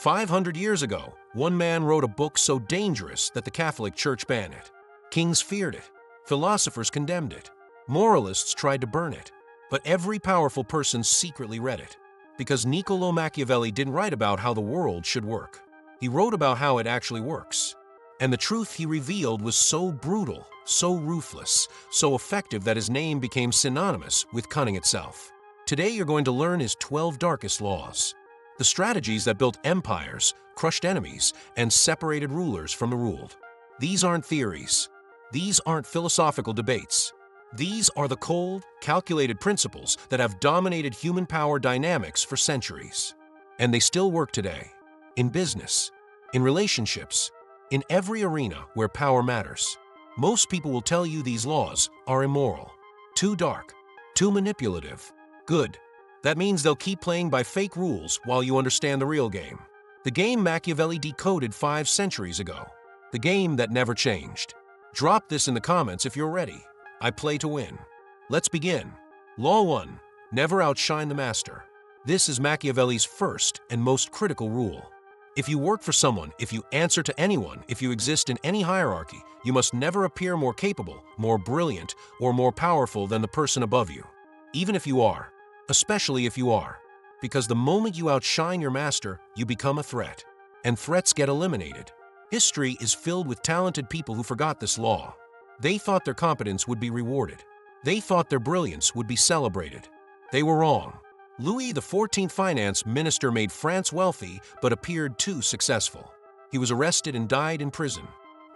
500 years ago, one man wrote a book so dangerous that the Catholic Church banned it. Kings feared it. Philosophers condemned it. Moralists tried to burn it. But every powerful person secretly read it. Because Niccolò Machiavelli didn't write about how the world should work. He wrote about how it actually works. And the truth he revealed was so brutal, so ruthless, so effective that his name became synonymous with cunning itself. Today you're going to learn his 12 darkest laws. The strategies that built empires, crushed enemies, and separated rulers from the ruled. These aren't theories. These aren't philosophical debates. These are the cold, calculated principles that have dominated human power dynamics for centuries. And they still work today. In business, in relationships, in every arena where power matters. Most people will tell you these laws are immoral, too dark, too manipulative. Good. That means they'll keep playing by fake rules while you understand the real game. The game Machiavelli decoded 5 centuries ago. The game that never changed. Drop this in the comments if you're ready. I play to win. Let's begin. Law 1. Never outshine the master. This is Machiavelli's first and most critical rule. If you work for someone, if you answer to anyone, if you exist in any hierarchy, you must never appear more capable, more brilliant, or more powerful than the person above you. Even if you are. Especially if you are. Because the moment you outshine your master, you become a threat. And threats get eliminated. History is filled with talented people who forgot this law. They thought their competence would be rewarded. They thought their brilliance would be celebrated. They were wrong. Louis XIV finance minister made France wealthy but appeared too successful. He was arrested and died in prison.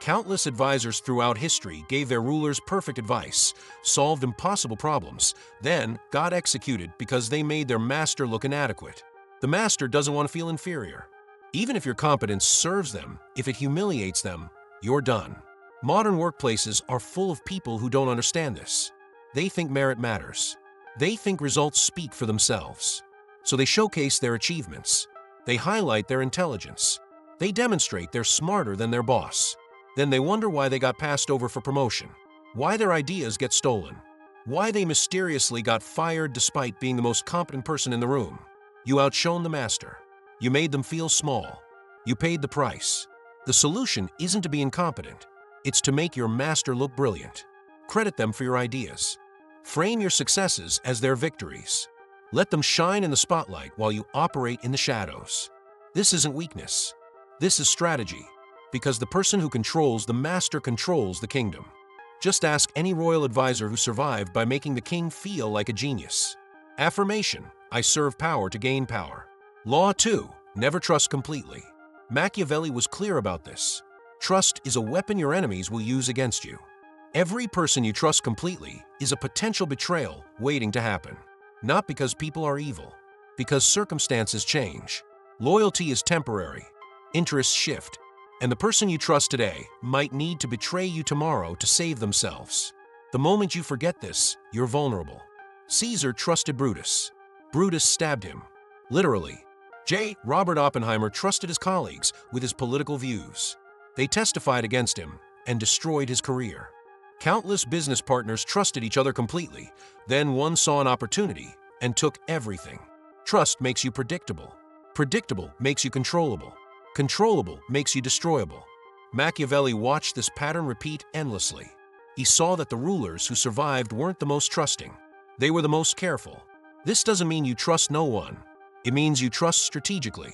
Countless advisors throughout history gave their rulers perfect advice, solved impossible problems, then got executed because they made their master look inadequate. The master doesn't want to feel inferior. Even if your competence serves them, if it humiliates them, you're done. Modern workplaces are full of people who don't understand this. They think merit matters. They think results speak for themselves. So they showcase their achievements. They highlight their intelligence. They demonstrate they're smarter than their boss. Then they wonder why they got passed over for promotion, why their ideas get stolen, why they mysteriously got fired despite being the most competent person in the room. You outshone the master. You made them feel small. You paid the price. The solution isn't to be incompetent. It's to make your master look brilliant. Credit them for your ideas. Frame your successes as their victories. Let them shine in the spotlight while you operate in the shadows. This isn't weakness. This is strategy. Because the person who controls the master controls the kingdom. Just ask any royal advisor who survived by making the king feel like a genius. Affirmation: I serve power to gain power. Law 2. Never trust completely. Machiavelli was clear about this. Trust is a weapon your enemies will use against you. Every person you trust completely is a potential betrayal waiting to happen. Not because people are evil, because circumstances change. Loyalty is temporary. Interests shift. And the person you trust today might need to betray you tomorrow to save themselves. The moment you forget this, you're vulnerable. Caesar trusted Brutus. Brutus stabbed him. Literally. Robert Oppenheimer trusted his colleagues with his political views. They testified against him and destroyed his career. Countless business partners trusted each other completely. Then one saw an opportunity and took everything. Trust makes you predictable. Predictable makes you controllable. Controllable makes you destroyable. Machiavelli watched this pattern repeat endlessly. He saw that the rulers who survived weren't the most trusting. They were the most careful. This doesn't mean you trust no one. It means you trust strategically.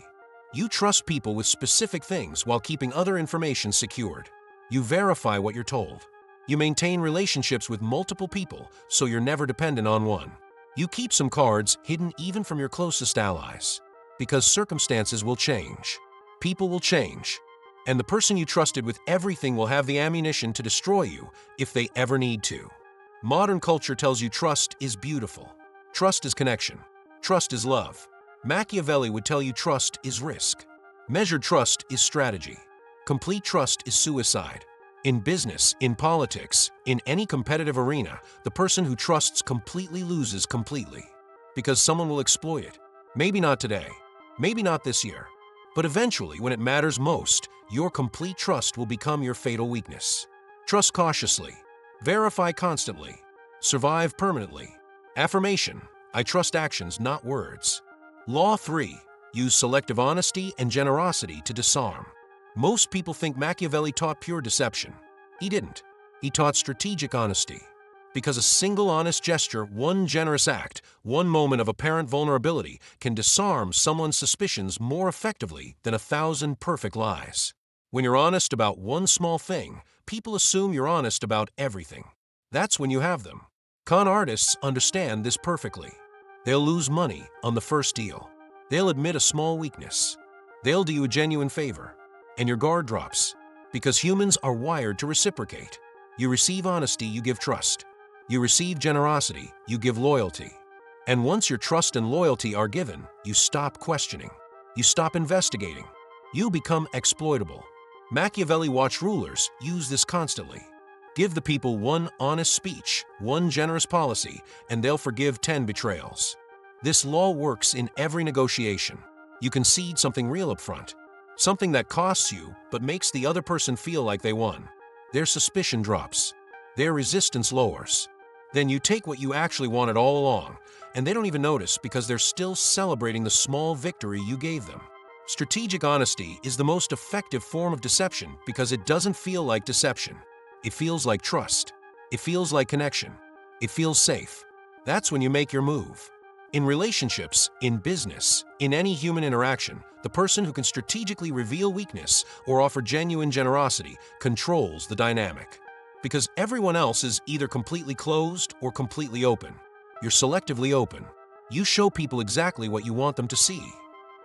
You trust people with specific things while keeping other information secured. You verify what you're told. You maintain relationships with multiple people so you're never dependent on one. You keep some cards hidden even from your closest allies. Because circumstances will change. People will change. And the person you trusted with everything will have the ammunition to destroy you if they ever need to. Modern culture tells you trust is beautiful. Trust is connection. Trust is love. Machiavelli would tell you trust is risk. Measured trust is strategy. Complete trust is suicide. In business, in politics, in any competitive arena, the person who trusts completely loses completely. Because someone will exploit it. Maybe not today. Maybe not this year. But eventually, when it matters most, your complete trust will become your fatal weakness. Trust cautiously. Verify constantly. Survive permanently. Affirmation: I trust actions, not words. Law 3. Use selective honesty and generosity to disarm. Most people think Machiavelli taught pure deception. He didn't. He taught strategic honesty. Because a single honest gesture, one generous act, one moment of apparent vulnerability can disarm someone's suspicions more effectively than 1,000 perfect lies. When you're honest about one small thing, people assume you're honest about everything. That's when you have them. Con artists understand this perfectly. They'll lose money on the first deal. They'll admit a small weakness. They'll do you a genuine favor. And your guard drops. Because humans are wired to reciprocate. You receive honesty, you give trust. You receive generosity, you give loyalty. And once your trust and loyalty are given, you stop questioning. You stop investigating. You become exploitable. Machiavelli watched rulers use this constantly. Give the people one honest speech, one generous policy, and they'll forgive 10 betrayals. This law works in every negotiation. You concede something real up front. Something that costs you, but makes the other person feel like they won. Their suspicion drops. Their resistance lowers. Then you take what you actually wanted all along, and they don't even notice because they're still celebrating the small victory you gave them. Strategic honesty is the most effective form of deception because it doesn't feel like deception. It feels like trust. It feels like connection. It feels safe. That's when you make your move. In relationships, in business, in any human interaction, the person who can strategically reveal weakness or offer genuine generosity controls the dynamic. Because everyone else is either completely closed or completely open. You're selectively open. You show people exactly what you want them to see.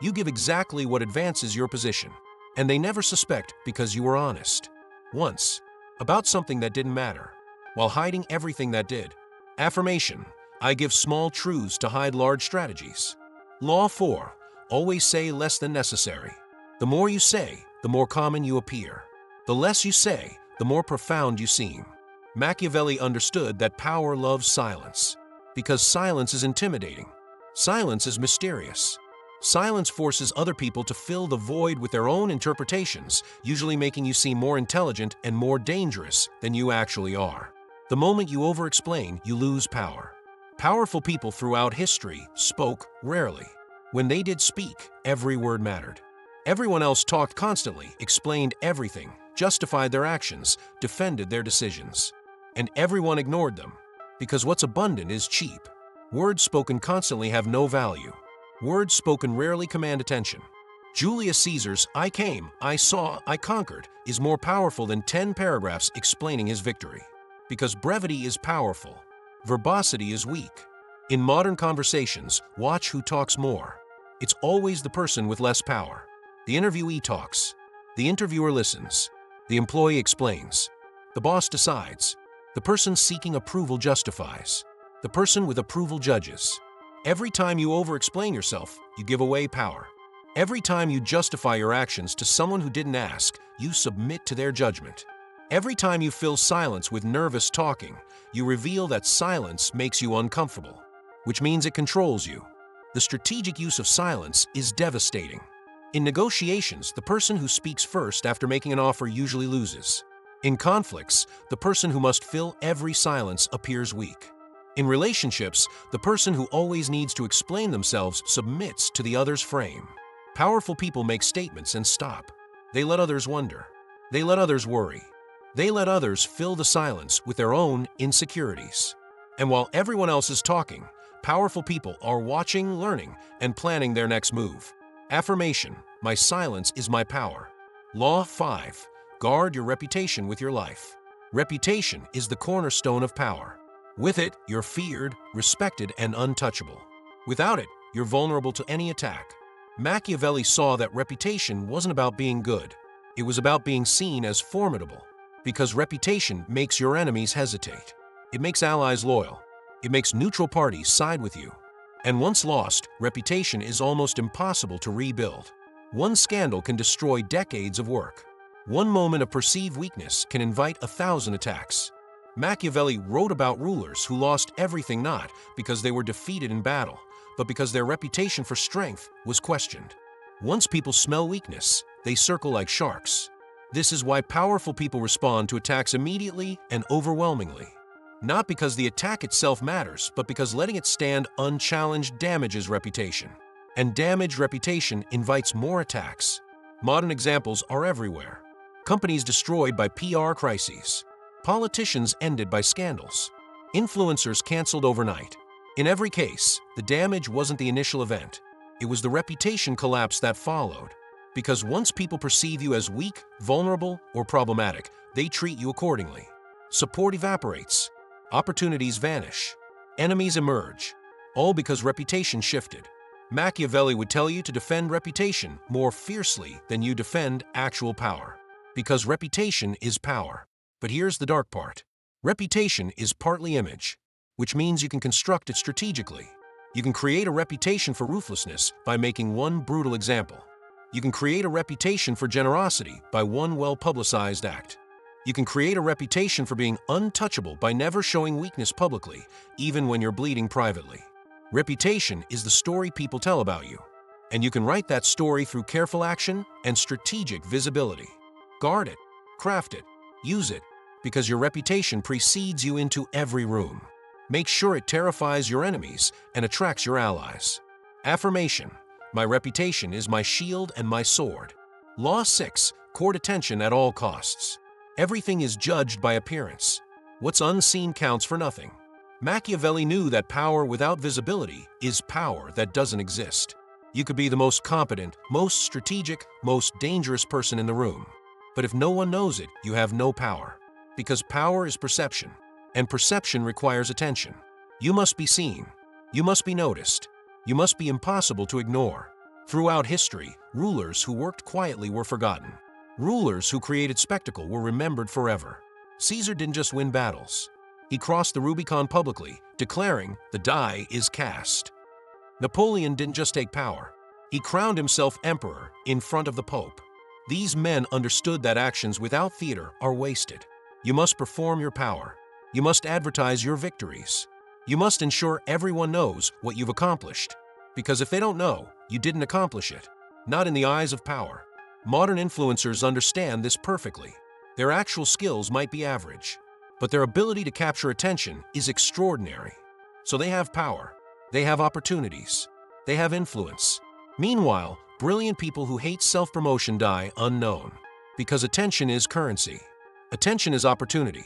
You give exactly what advances your position. And they never suspect because you were honest. Once, about something that didn't matter, while hiding everything that did. Affirmation: I give small truths to hide large strategies. Law 4. Always say less than necessary. The more you say, the more common you appear. The less you say, the more profound you seem. Machiavelli understood that power loves silence. Because silence is intimidating. Silence is mysterious. Silence forces other people to fill the void with their own interpretations, usually making you seem more intelligent and more dangerous than you actually are. The moment you over-explain, you lose power. Powerful people throughout history spoke rarely. When they did speak, every word mattered. Everyone else talked constantly, explained everything, justified their actions, defended their decisions. And everyone ignored them. Because what's abundant is cheap. Words spoken constantly have no value. Words spoken rarely command attention. Julius Caesar's "I came, I saw, I conquered" is more powerful than 10 paragraphs explaining his victory. Because brevity is powerful. Verbosity is weak. In modern conversations, watch who talks more. It's always the person with less power. The interviewee talks. The interviewer listens. The employee explains. The boss decides. The person seeking approval justifies. The person with approval judges. Every time you over-explain yourself, you give away power. Every time you justify your actions to someone who didn't ask, you submit to their judgment. Every time you fill silence with nervous talking, you reveal that silence makes you uncomfortable, which means it controls you. The strategic use of silence is devastating. In negotiations, the person who speaks first after making an offer usually loses. In conflicts, the person who must fill every silence appears weak. In relationships, the person who always needs to explain themselves submits to the other's frame. Powerful people make statements and stop. They let others wonder. They let others worry. They let others fill the silence with their own insecurities. And while everyone else is talking, powerful people are watching, learning, and planning their next move. Affirmation: my silence is my power. Law 5. Guard your reputation with your life. Reputation is the cornerstone of power. With it, you're feared, respected, and untouchable. Without it, you're vulnerable to any attack. Machiavelli saw that reputation wasn't about being good. It was about being seen as formidable. Because reputation makes your enemies hesitate. It makes allies loyal. It makes neutral parties side with you. And once lost, reputation is almost impossible to rebuild. One scandal can destroy decades of work. One moment of perceived weakness can invite 1,000 attacks. Machiavelli wrote about rulers who lost everything not because they were defeated in battle, but because their reputation for strength was questioned. Once people smell weakness, they circle like sharks. This is why powerful people respond to attacks immediately and overwhelmingly. Not because the attack itself matters, but because letting it stand unchallenged damages reputation. And damaged reputation invites more attacks. Modern examples are everywhere. Companies destroyed by PR crises. Politicians ended by scandals. Influencers canceled overnight. In every case, the damage wasn't the initial event. It was the reputation collapse that followed. Because once people perceive you as weak, vulnerable, or problematic, they treat you accordingly. Support evaporates. Opportunities vanish. Enemies emerge. All because reputation shifted. Machiavelli would tell you to defend reputation more fiercely than you defend actual power. Because reputation is power. But here's the dark part. Reputation is partly image, which means you can construct it strategically. You can create a reputation for ruthlessness by making one brutal example. You can create a reputation for generosity by one well-publicized act. You can create a reputation for being untouchable by never showing weakness publicly, even when you're bleeding privately. Reputation is the story people tell about you, and you can write that story through careful action and strategic visibility. Guard it, craft it, use it, because your reputation precedes you into every room. Make sure it terrifies your enemies and attracts your allies. Affirmation: my reputation is my shield and my sword. Law 6, court attention at all costs. Everything is judged by appearance. What's unseen counts for nothing. Machiavelli knew that power without visibility is power that doesn't exist. You could be the most competent, most strategic, most dangerous person in the room. But if no one knows it, you have no power. Because power is perception, and perception requires attention. You must be seen. You must be noticed. You must be impossible to ignore. Throughout history, rulers who worked quietly were forgotten. Rulers who created spectacle were remembered forever. Caesar didn't just win battles. He crossed the Rubicon publicly, declaring, "The die is cast." Napoleon didn't just take power. He crowned himself emperor in front of the Pope. These men understood that actions without theater are wasted. You must perform your power. You must advertise your victories. You must ensure everyone knows what you've accomplished. Because if they don't know, you didn't accomplish it. Not in the eyes of power. Modern influencers understand this perfectly. Their actual skills might be average, but their ability to capture attention is extraordinary. So they have power. They have opportunities. They have influence. Meanwhile, brilliant people who hate self-promotion die unknown. Because attention is currency. Attention is opportunity.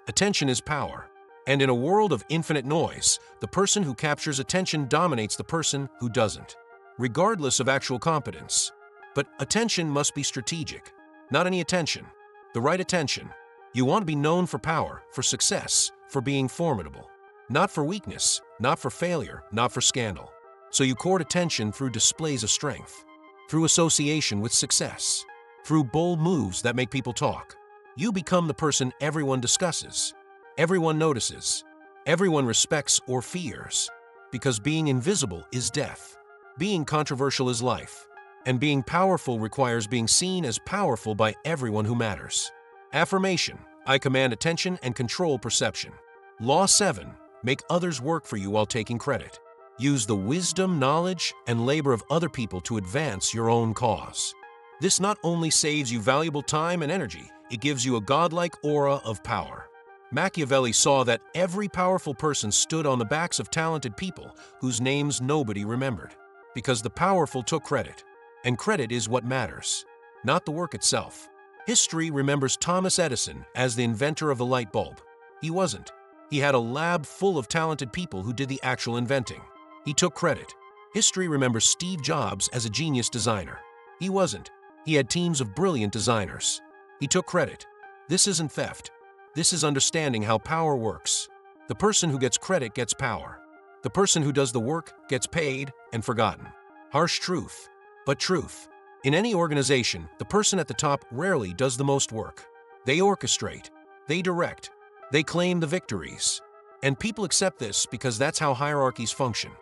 Attention is power. And in a world of infinite noise, the person who captures attention dominates the person who doesn't, regardless of actual competence. But attention must be strategic. Not any attention. The right attention. You want to be known for power, for success, for being formidable. Not for weakness, not for failure, not for scandal. So you court attention through displays of strength, through association with success, through bold moves that make people talk. You become the person everyone discusses, everyone notices, everyone respects or fears. Because being invisible is death, being controversial is life, and being powerful requires being seen as powerful by everyone who matters. Affirmation: I command attention and control perception. Law 7, make others work for you while taking credit. Use the wisdom, knowledge, and labor of other people to advance your own cause. This not only saves you valuable time and energy, it gives you a godlike aura of power. Machiavelli saw that every powerful person stood on the backs of talented people whose names nobody remembered. Because the powerful took credit, and credit is what matters, not the work itself. History remembers Thomas Edison as the inventor of the light bulb. He wasn't. He had a lab full of talented people who did the actual inventing. He took credit. History remembers Steve Jobs as a genius designer. He wasn't. He had teams of brilliant designers. He took credit. This isn't theft. This is understanding how power works. The person who gets credit gets power. The person who does the work gets paid and forgotten. Harsh truth, but truth. In any organization, the person at the top rarely does the most work. They orchestrate. They direct. They claim the victories. And people accept this because that's how hierarchies function.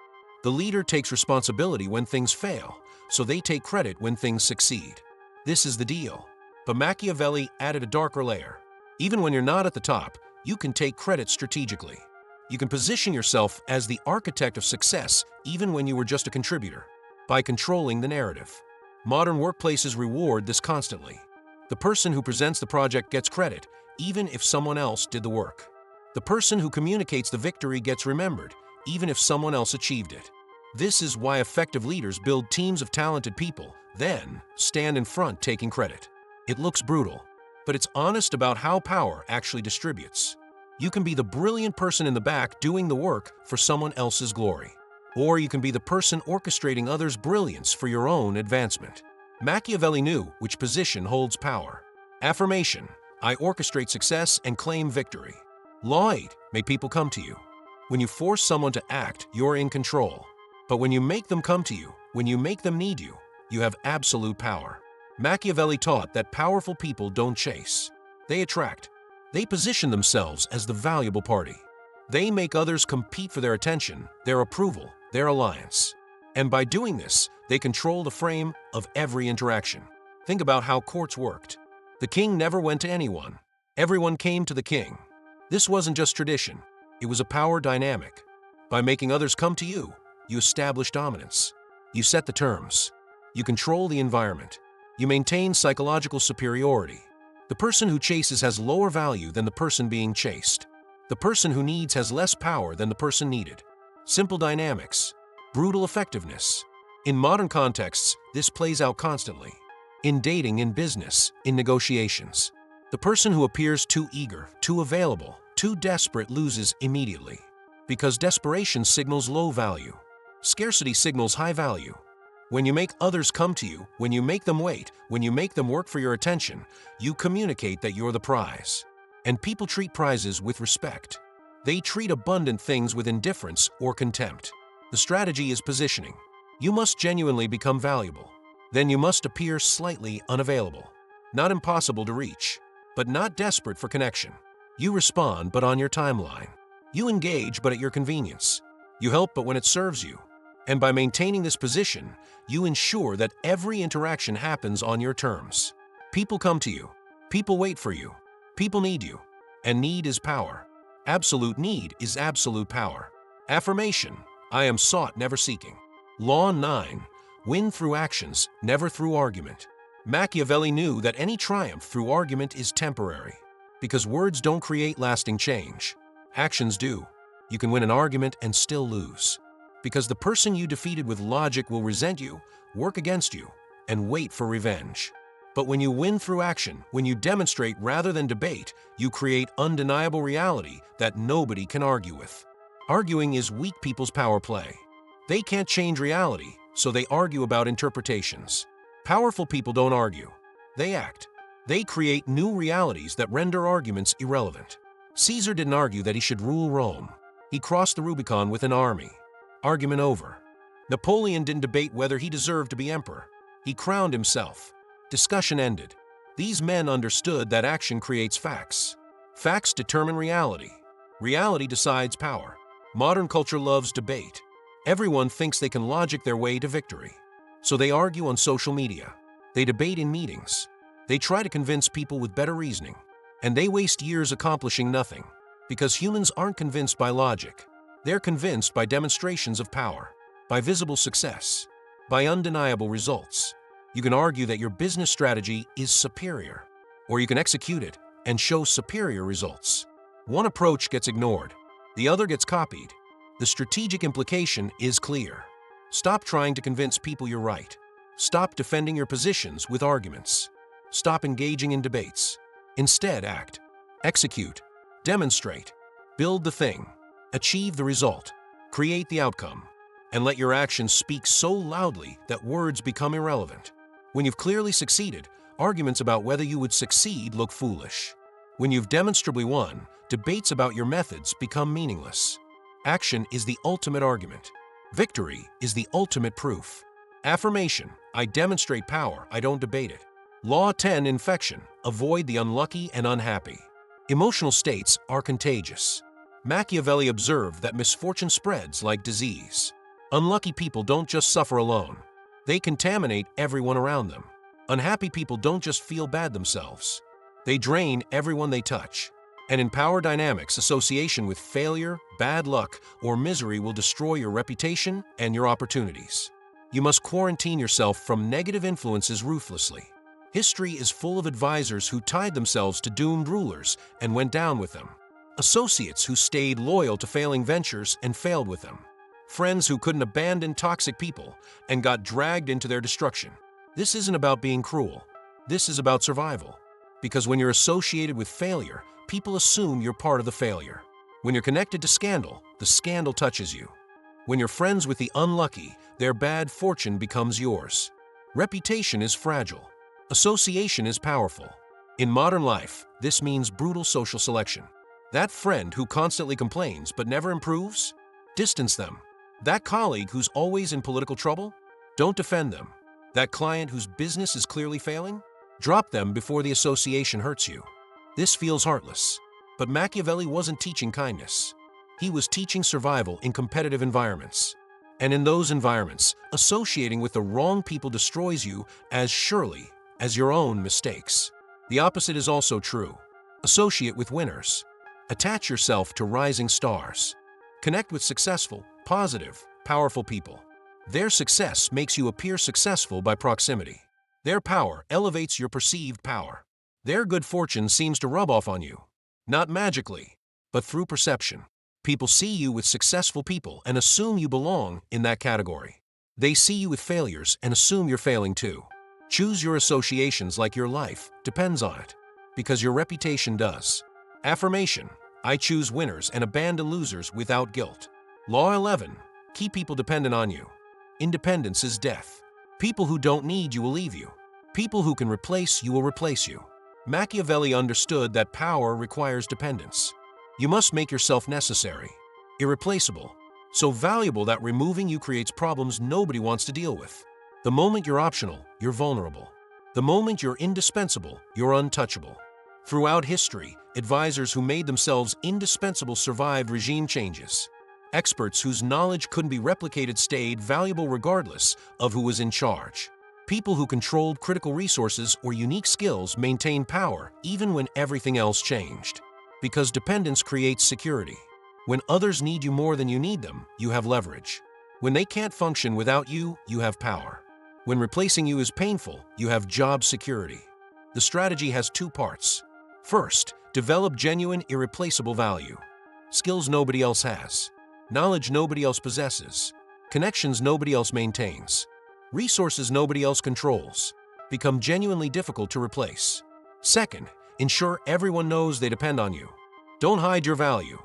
The leader takes responsibility when things fail, so they take credit when things succeed. This is the deal. But Machiavelli added a darker layer. Even when you're not at the top, you can take credit strategically. You can position yourself as the architect of success even when you were just a contributor, by controlling the narrative. Modern workplaces reward this constantly. The person who presents the project gets credit, even if someone else did the work. The person who communicates the victory gets remembered, even if someone else achieved it. This is why effective leaders build teams of talented people, then stand in front taking credit. It looks brutal, but it's honest about how power actually distributes. You can be the brilliant person in the back doing the work for someone else's glory. Or you can be the person orchestrating others' brilliance for your own advancement. Machiavelli knew which position holds power. Affirmation: I orchestrate success and claim victory. Law 8: make people come to you. When you force someone to act, you're in control. But when you make them come to you, when you make them need you, you have absolute power. Machiavelli taught that powerful people don't chase. They attract. They position themselves as the valuable party. They make others compete for their attention, their approval, their alliance. And by doing this, they control the frame of every interaction. Think about how courts worked. The king never went to anyone. Everyone came to the king. This wasn't just tradition. It was a power dynamic. By making others come to you, you establish dominance. You set the terms. You control the environment. You maintain psychological superiority. The person who chases has lower value than the person being chased. The person who needs has less power than the person needed. Simple dynamics. Brutal effectiveness. In modern contexts, this plays out constantly. In dating, in business, in negotiations. The person who appears too eager, too available, too desperate loses immediately. Because desperation signals low value. Scarcity signals high value. When you make others come to you, when you make them wait, when you make them work for your attention, you communicate that you're the prize. And people treat prizes with respect. They treat abundant things with indifference or contempt. The strategy is positioning. You must genuinely become valuable. Then you must appear slightly unavailable. Not impossible to reach, but not desperate for connection. You respond, but on your timeline. You engage, but at your convenience. You help, but when it serves you. And by maintaining this position, you ensure that every interaction happens on your terms. People come to you. People wait for you. People need you. And need is power. Absolute need is absolute power. Affirmation: I am sought, never seeking. Law 9: win through actions, never through argument. Machiavelli knew that any triumph through argument is temporary, because words don't create lasting change. Actions do. You can win an argument and still lose, because the person you defeated with logic will resent you, work against you, and wait for revenge. But when you win through action, when you demonstrate rather than debate, you create undeniable reality that nobody can argue with. Arguing is weak people's power play. They can't change reality, so they argue about interpretations. Powerful people don't argue. They act. They create new realities that render arguments irrelevant. Caesar didn't argue that he should rule Rome. He crossed the Rubicon with an army. Argument over. Napoleon didn't debate whether he deserved to be emperor. He crowned himself. Discussion ended. These men understood that action creates facts. Facts determine reality. Reality decides power. Modern culture loves debate. Everyone thinks they can logic their way to victory. So they argue on social media. They debate in meetings. They try to convince people with better reasoning. And they waste years accomplishing nothing. Because humans aren't convinced by logic. They're convinced by demonstrations of power, by visible success, by undeniable results. You can argue that your business strategy is superior, or you can execute it and show superior results. One approach gets ignored, the other gets copied. The strategic implication is clear. Stop trying to convince people you're right. Stop defending your positions with arguments. Stop engaging in debates. Instead, act. Execute. Demonstrate. Build the thing. Achieve the result. Create the outcome. And let your actions speak so loudly that words become irrelevant. When you've clearly succeeded, arguments about whether you would succeed look foolish. When you've demonstrably won, debates about your methods become meaningless. Action is the ultimate argument. Victory is the ultimate proof. Affirmation: I demonstrate power, I don't debate it. Law 10: infection: avoid the unlucky and unhappy. Emotional states are contagious. Machiavelli observed that misfortune spreads like disease. Unlucky people don't just suffer alone. They contaminate everyone around them. Unhappy people don't just feel bad themselves. They drain everyone they touch. And in power dynamics, association with failure, bad luck, or misery will destroy your reputation and your opportunities. You must quarantine yourself from negative influences ruthlessly. History is full of advisors who tied themselves to doomed rulers and went down with them. Associates who stayed loyal to failing ventures and failed with them. Friends who couldn't abandon toxic people and got dragged into their destruction. This isn't about being cruel. This is about survival. Because when you're associated with failure, people assume you're part of the failure. When you're connected to scandal, the scandal touches you. When you're friends with the unlucky, their bad fortune becomes yours. Reputation is fragile. Association is powerful. In modern life, this means brutal social selection. That friend who constantly complains but never improves? Distance them. That colleague who's always in political trouble? Don't defend them. That client whose business is clearly failing? Drop them before the association hurts you. This feels heartless. But Machiavelli wasn't teaching kindness. He was teaching survival in competitive environments. And in those environments, associating with the wrong people destroys you as surely as your own mistakes. The opposite is also true. Associate with winners. Attach yourself to rising stars. Connect with successful, positive, powerful people. Their success makes you appear successful by proximity. Their power elevates your perceived power. Their good fortune seems to rub off on you. Not magically, but through perception. People see you with successful people and assume you belong in that category. They see you with failures and assume you're failing too. Choose your associations like your life depends on it, because your reputation does. Affirmation: I choose winners and abandon losers without guilt. Law 11: keep people dependent on you. Independence is death. People who don't need you will leave you. People who can replace you will replace you. Machiavelli understood that power requires dependence. You must make yourself necessary, irreplaceable, so valuable that removing you creates problems nobody wants to deal with. The moment you're optional, you're vulnerable. The moment you're indispensable, you're untouchable. Throughout history, advisors who made themselves indispensable survived regime changes. Experts whose knowledge couldn't be replicated stayed valuable regardless of who was in charge. People who controlled critical resources or unique skills maintained power even when everything else changed. Because dependence creates security. When others need you more than you need them, you have leverage. When they can't function without you, you have power. When replacing you is painful, you have job security. The strategy has two parts. First, develop genuine, irreplaceable value. Skills nobody else has. Knowledge nobody else possesses. Connections nobody else maintains. Resources nobody else controls. Become genuinely difficult to replace. Second, ensure everyone knows they depend on you. Don't hide your value.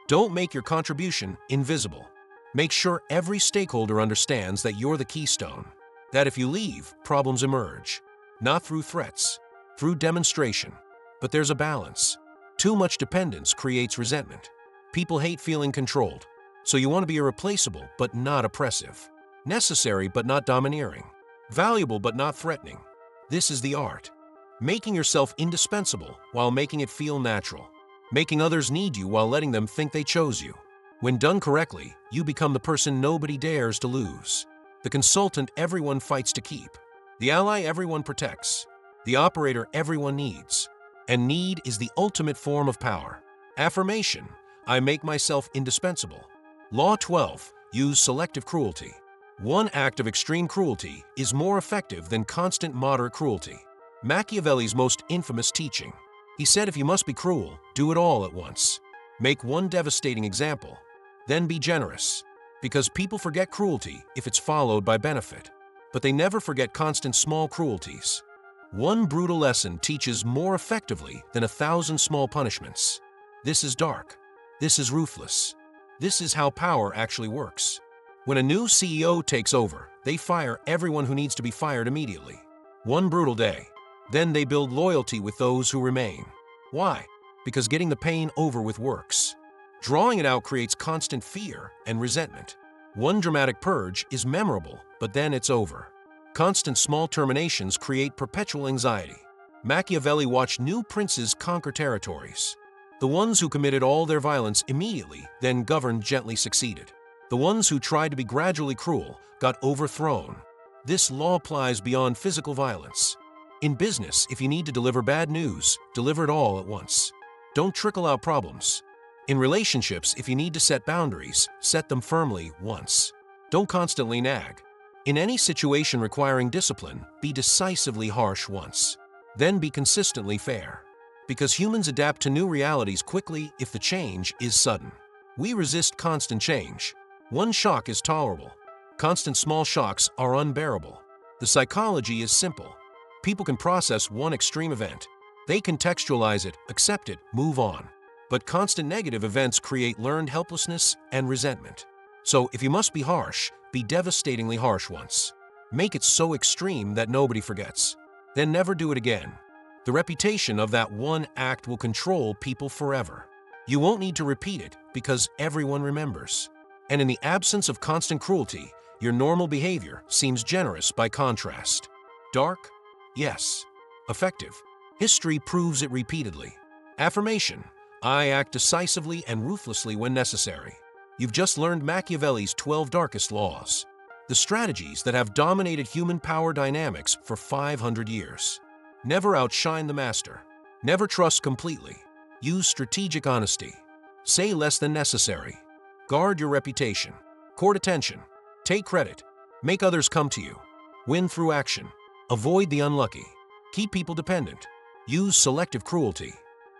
Don't make your contribution invisible. Make sure every stakeholder understands that you're the keystone. That if you leave, problems emerge. Not through threats, through demonstration. But there's a balance. Too much dependence creates resentment. People hate feeling controlled. So you want to be irreplaceable but not oppressive. Necessary but not domineering. Valuable but not threatening. This is the art. Making yourself indispensable while making it feel natural. Making others need you while letting them think they chose you. When done correctly, you become the person nobody dares to lose. The consultant everyone fights to keep. The ally everyone protects. The operator everyone needs. And need is the ultimate form of power. Affirmation: I make myself indispensable. Law 12: use selective cruelty. One act of extreme cruelty is more effective than constant moderate cruelty. Machiavelli's most infamous teaching. He said if you must be cruel, do it all at once. Make one devastating example. Then be generous. Because people forget cruelty if it's followed by benefit. But they never forget constant small cruelties. One brutal lesson teaches more effectively than 1,000 small punishments. This is dark. This is ruthless. This is how power actually works. When a new CEO takes over, they fire everyone who needs to be fired immediately. One brutal day. Then they build loyalty with those who remain. Why? Because getting the pain over with works. Drawing it out creates constant fear and resentment. One dramatic purge is memorable, but then it's over. Constant small terminations create perpetual anxiety. Machiavelli watched new princes conquer territories. The ones who committed all their violence immediately, then governed gently succeeded. The ones who tried to be gradually cruel got overthrown. This law applies beyond physical violence. In business, if you need to deliver bad news, deliver it all at once. Don't trickle out problems. In relationships, if you need to set boundaries, set them firmly once. Don't constantly nag. In any situation requiring discipline, be decisively harsh once. Then be consistently fair. Because humans adapt to new realities quickly if the change is sudden. We resist constant change. One shock is tolerable. Constant small shocks are unbearable. The psychology is simple. People can process one extreme event. They contextualize it, accept it, move on. But constant negative events create learned helplessness and resentment. So if you must be harsh, be devastatingly harsh once. Make it so extreme that nobody forgets. Then never do it again. The reputation of that one act will control people forever. You won't need to repeat it because everyone remembers. And in the absence of constant cruelty, your normal behavior seems generous by contrast. Dark? Yes. Effective? History proves it repeatedly. Affirmation: I act decisively and ruthlessly when necessary. You've just learned Machiavelli's 12 darkest laws, the strategies that have dominated human power dynamics for 500 years. Never outshine the master. Never trust completely. Use strategic honesty. Say less than necessary. Guard your reputation. Court attention. Take credit. Make others come to you. Win through action. Avoid the unlucky. Keep people dependent. Use selective cruelty.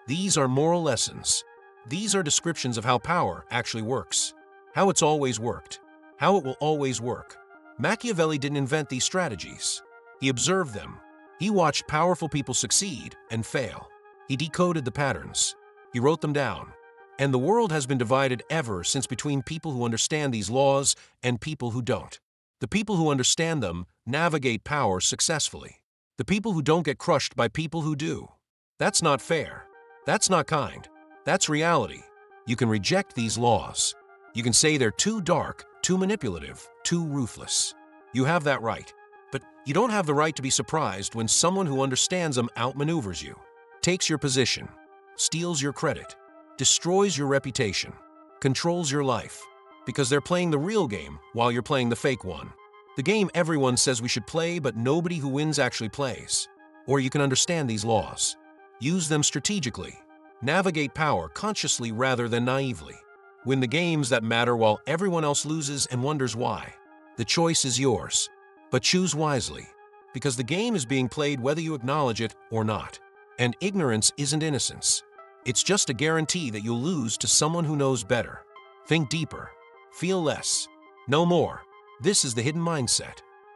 These are moral lessons. These are descriptions of how power actually works. How it's always worked. How it will always work. Machiavelli didn't invent these strategies. He observed them. He watched powerful people succeed and fail. He decoded the patterns. He wrote them down. And the world has been divided ever since between people who understand these laws and people who don't. The people who understand them navigate power successfully. The people who don't get crushed by people who do. That's not fair. That's not kind. That's reality. You can reject these laws. You can say they're too dark, too manipulative, too ruthless. You have that right. But you don't have the right to be surprised when someone who understands them outmaneuvers you, takes your position, steals your credit, destroys your reputation, controls your life, because they're playing the real game while you're playing the fake one. The game everyone says we should play, but nobody who wins actually plays. Or you can understand these laws. Use them strategically. Navigate power consciously rather than naively. Win the games that matter while everyone else loses and wonders why. The choice is yours. But choose wisely, because the game is being played whether you acknowledge it or not. And ignorance isn't innocence. It's just a guarantee that you'll lose to someone who knows better. Think deeper. Feel less. Know more. This is the Hidden Mindset.